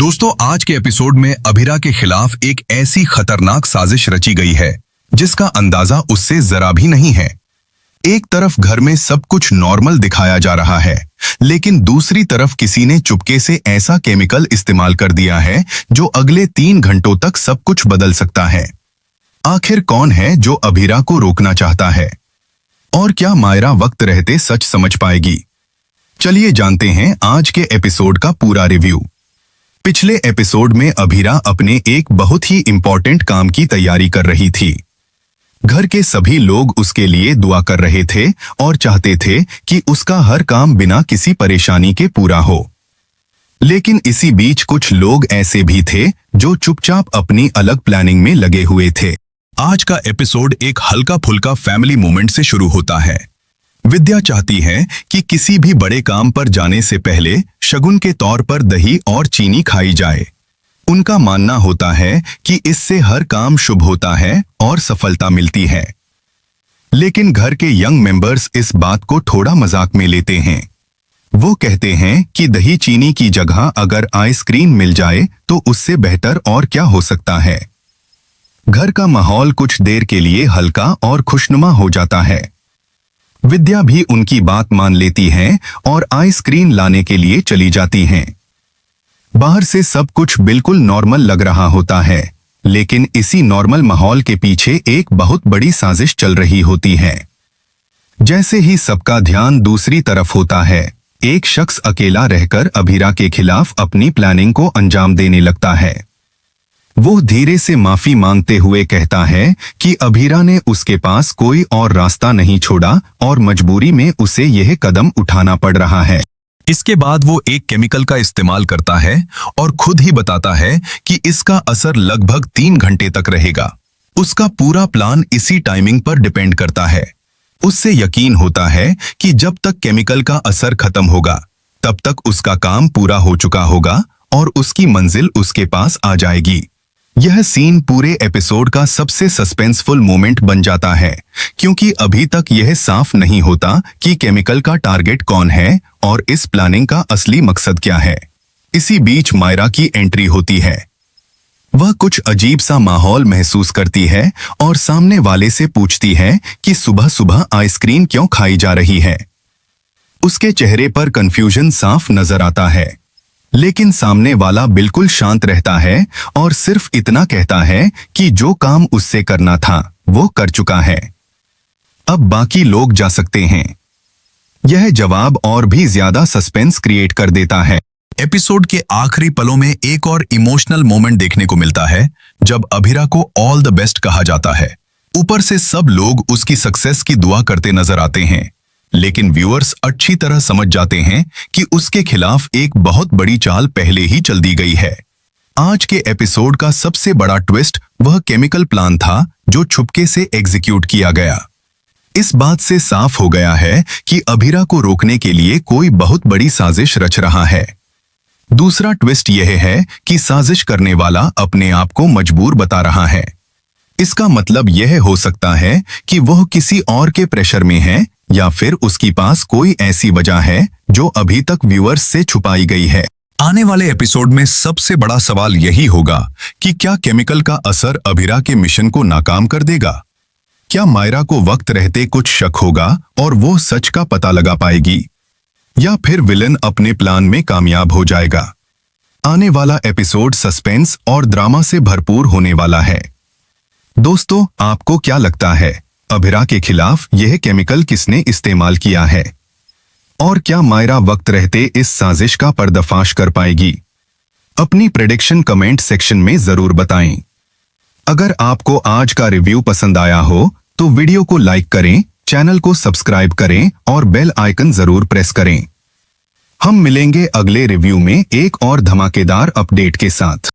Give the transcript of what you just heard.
दोस्तों, आज के एपिसोड में अभिरा के खिलाफ एक ऐसी खतरनाक साजिश रची गई है जिसका अंदाजा उससे जरा भी नहीं है। एक तरफ घर में सब कुछ नॉर्मल दिखाया जा रहा है, लेकिन दूसरी तरफ किसी ने चुपके से ऐसा केमिकल इस्तेमाल कर दिया है जो अगले 3 घंटों तक सब कुछ बदल सकता है। आखिर कौन है जो अभिरा को रोकना चाहता है, और क्या मायरा वक्त रहते सच समझ पाएगी? चलिए जानते हैं आज के एपिसोड का पूरा रिव्यू। पिछले एपिसोड में अभिरा अपने एक बहुत ही इंपॉर्टेंट काम की तैयारी कर रही थी। घर के सभी लोग उसके लिए दुआ कर रहे थे और चाहते थे कि उसका हर काम बिना किसी परेशानी के पूरा हो। लेकिन इसी बीच कुछ लोग ऐसे भी थे जो चुपचाप अपनी अलग प्लानिंग में लगे हुए थे। आज का एपिसोड एक हल्का फुल्का फैमिली मोमेंट से शुरू होता है। विद्या चाहती है कि किसी भी बड़े काम पर जाने से पहले शगुन के तौर पर दही और चीनी खाई जाए। उनका मानना होता है कि इससे हर काम शुभ होता है और सफलता मिलती है। लेकिन घर के यंग मेंबर्स इस बात को थोड़ा मजाक में लेते हैं। वो कहते हैं कि दही चीनी की जगह अगर आइसक्रीम मिल जाए तो उससे बेहतर और क्या हो सकता है। घर का माहौल कुछ देर के लिए हल्का और खुशनुमा हो जाता है। विद्या भी उनकी बात मान लेती है और आइसक्रीम लाने के लिए चली जाती हैं। बाहर से सब कुछ बिल्कुल नॉर्मल लग रहा होता है, लेकिन इसी नॉर्मल माहौल के पीछे एक बहुत बड़ी साजिश चल रही होती है। जैसे ही सबका ध्यान दूसरी तरफ होता है, एक शख्स अकेला रहकर अभिरा के खिलाफ अपनी प्लानिंग को अंजाम देने लगता है। वो धीरे से माफी मांगते हुए कहता है कि अभिरा ने उसके पास कोई और रास्ता नहीं छोड़ा और मजबूरी में उसे यह कदम उठाना पड़ रहा है। इसके बाद वो एक केमिकल का इस्तेमाल करता है और खुद ही बताता है कि इसका असर लगभग 3 घंटे तक रहेगा। उसका पूरा प्लान इसी टाइमिंग पर डिपेंड करता है। उससे यकीन होता है कि जब तक केमिकल का असर खत्म होगा, तब तक उसका काम पूरा हो चुका होगा और उसकी मंजिल उसके पास आ जाएगी। यह सीन पूरे एपिसोड का सबसे सस्पेंसफुल मोमेंट बन जाता है, क्योंकि अभी तक यह साफ नहीं होता कि केमिकल का टारगेट कौन है और इस प्लानिंग का असली मकसद क्या है। इसी बीच मायरा की एंट्री होती है। वह कुछ अजीब सा माहौल महसूस करती है और सामने वाले से पूछती है कि सुबह सुबह आइसक्रीम क्यों खाई जा रही है। उसके चेहरे पर कंफ्यूजन साफ नजर आता है, लेकिन सामने वाला बिल्कुल शांत रहता है और सिर्फ इतना कहता है कि जो काम उससे करना था वो कर चुका है, अब बाकी लोग जा सकते हैं। यह जवाब और भी ज्यादा सस्पेंस क्रिएट कर देता है। एपिसोड के आखिरी पलों में एक और इमोशनल मोमेंट देखने को मिलता है, जब अभिरा को ऑल द बेस्ट कहा जाता है। ऊपर से सब लोग उसकी सक्सेस की दुआ करते नजर आते हैं, लेकिन व्यूअर्स अच्छी तरह समझ जाते हैं कि उसके खिलाफ एक बहुत बड़ी चाल पहले ही चल दी गई है। आज के एपिसोड का सबसे बड़ा ट्विस्ट वह केमिकल प्लान था जो छुपके से एग्जीक्यूट किया गया। इस बात से साफ हो गया है कि अभिरा को रोकने के लिए कोई बहुत बड़ी साजिश रच रहा है। दूसरा ट्विस्ट यह है कि साजिश करने वाला अपने आप को मजबूर बता रहा है। इसका मतलब यह हो सकता है कि वह किसी और के प्रेशर में है, या फिर उसके पास कोई ऐसी वजह है जो अभी तक व्यूअर्स से छुपाई गई है। आने वाले एपिसोड में सबसे बड़ा सवाल यही होगा कि क्या केमिकल का असर अभिरा के मिशन को नाकाम कर देगा? क्या मायरा को वक्त रहते कुछ शक होगा और वो सच का पता लगा पाएगी, या फिर विलन अपने प्लान में कामयाब हो जाएगा? आने वाला एपिसोड सस्पेंस और ड्रामा से भरपूर होने वाला है। दोस्तों, आपको क्या लगता है, अभिरा के खिलाफ यह केमिकल किसने इस्तेमाल किया है? और क्या मायरा वक्त रहते इस साजिश का पर्दाफाश कर पाएगी? अपनी प्रेडिक्शन कमेंट सेक्शन में जरूर बताएं। अगर आपको आज का रिव्यू पसंद आया हो तो वीडियो को लाइक करें, चैनल को सब्सक्राइब करें और बेल आइकन जरूर प्रेस करें। हम मिलेंगे अगले रिव्यू में एक और धमाकेदार अपडेट के साथ।